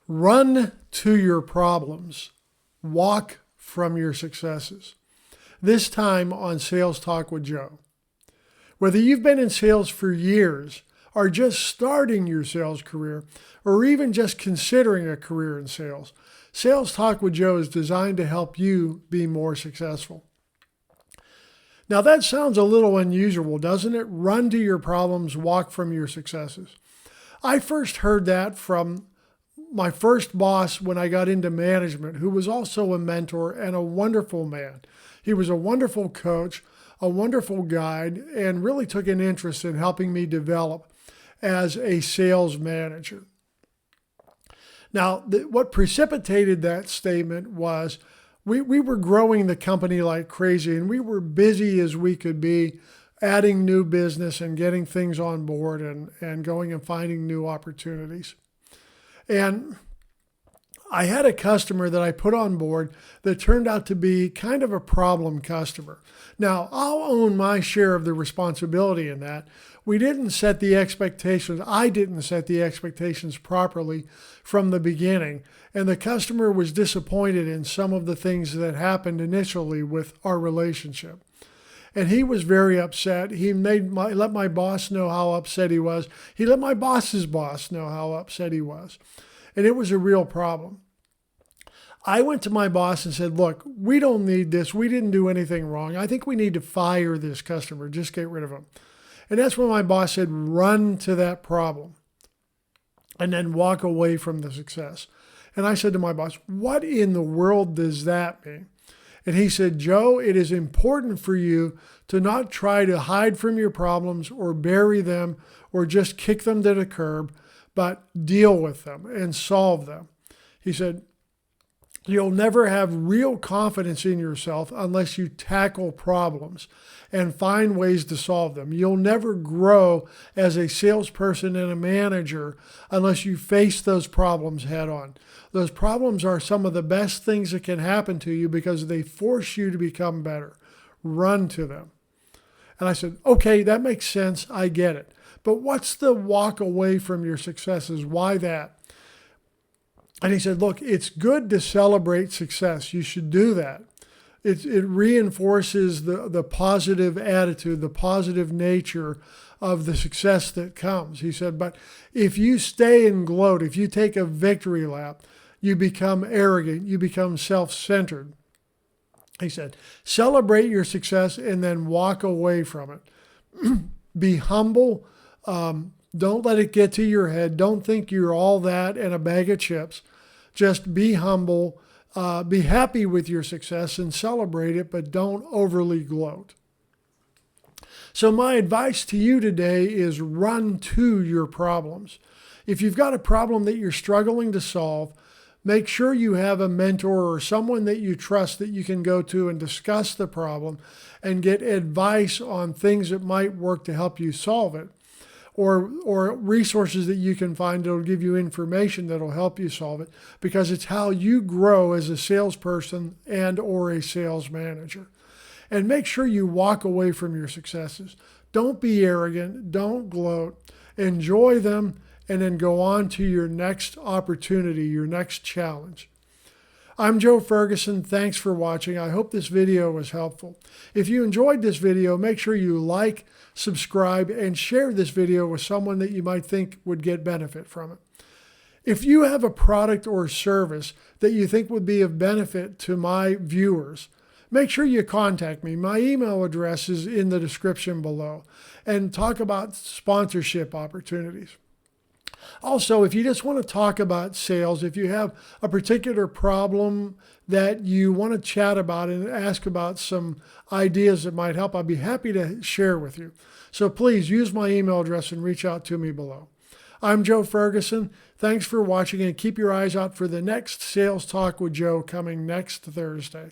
Run to your problems. Walk from your successes. This time on Sales Talk with Joe. Whether you've been in sales for years, or just starting your sales career, or even just considering a career in sales, Sales Talk with Joe is designed to help you be more successful. Now that sounds a little unusual, doesn't it? Run to your problems, walk from your successes. I first heard that from my first boss when I got into management, who was also a mentor and a wonderful man. He was a wonderful coach, a wonderful guide, and really took an interest in helping me develop as a sales manager. Now, what precipitated that statement was we were growing the company like crazy, and we were busy as we could be, adding new business and getting things on board and going and finding new opportunities. And I had a customer that I put on board that turned out to be kind of a problem customer. Now, I'll own my share of the responsibility in that. We didn't set the expectations. I didn't set the expectations properly from the beginning. And the customer was disappointed in some of the things that happened initially with our relationship. And he was very upset. He let my boss know how upset he was. He let my boss's boss know how upset he was. And it was a real problem. I went to my boss and said, look, we don't need this. We didn't do anything wrong. I think we need to fire this customer. Just get rid of him. And that's when my boss said, run to that problem and then walk away from the success. And I said to my boss, what in the world does that mean? And he said, Joe, it is important for you to not try to hide from your problems or bury them or just kick them to the curb, but deal with them and solve them. He said, you'll never have real confidence in yourself unless you tackle problems and find ways to solve them. You'll never grow as a salesperson and a manager unless you face those problems head on. Those problems are some of the best things that can happen to you because they force you to become better. Run to them. And I said, okay, that makes sense. I get it. But what's the walk away from your successes? Why that? And he said, look, it's good to celebrate success. You should do that. It reinforces the positive attitude, the positive nature of the success that comes. He said, but if you stay and gloat, if you take a victory lap, you become arrogant, you become self-centered. He said, celebrate your success and then walk away from it. Be humble. Don't let it get to your head. Don't think you're all that and a bag of chips. Just be humble, be happy with your success and celebrate it, but don't overly gloat. So my advice to you today is run to your problems. If you've got a problem that you're struggling to solve, make sure you have a mentor or someone that you trust that you can go to and discuss the problem and get advice on things that might work to help you solve it. Or resources that you can find that will give you information that will help you solve it, because it's how you grow as a salesperson and or a sales manager. And make sure you walk away from your successes. Don't be arrogant. Don't gloat. Enjoy them and then go on to your next opportunity, your next challenge. I'm Joe Ferguson. Thanks for watching. I hope this video was helpful. If you enjoyed this video, make sure you like, subscribe, and share this video with someone that you might think would get benefit from it. If you have a product or service that you think would be of benefit to my viewers, make sure you contact me. My email address is in the description below, and talk about sponsorship opportunities. Also, if you just want to talk about sales, if you have a particular problem that you want to chat about and ask about some ideas that might help, I'd be happy to share with you. So please use my email address and reach out to me below. I'm Joe Ferguson. Thanks for watching, and keep your eyes out for the next Sales Talk with Joe coming next Thursday.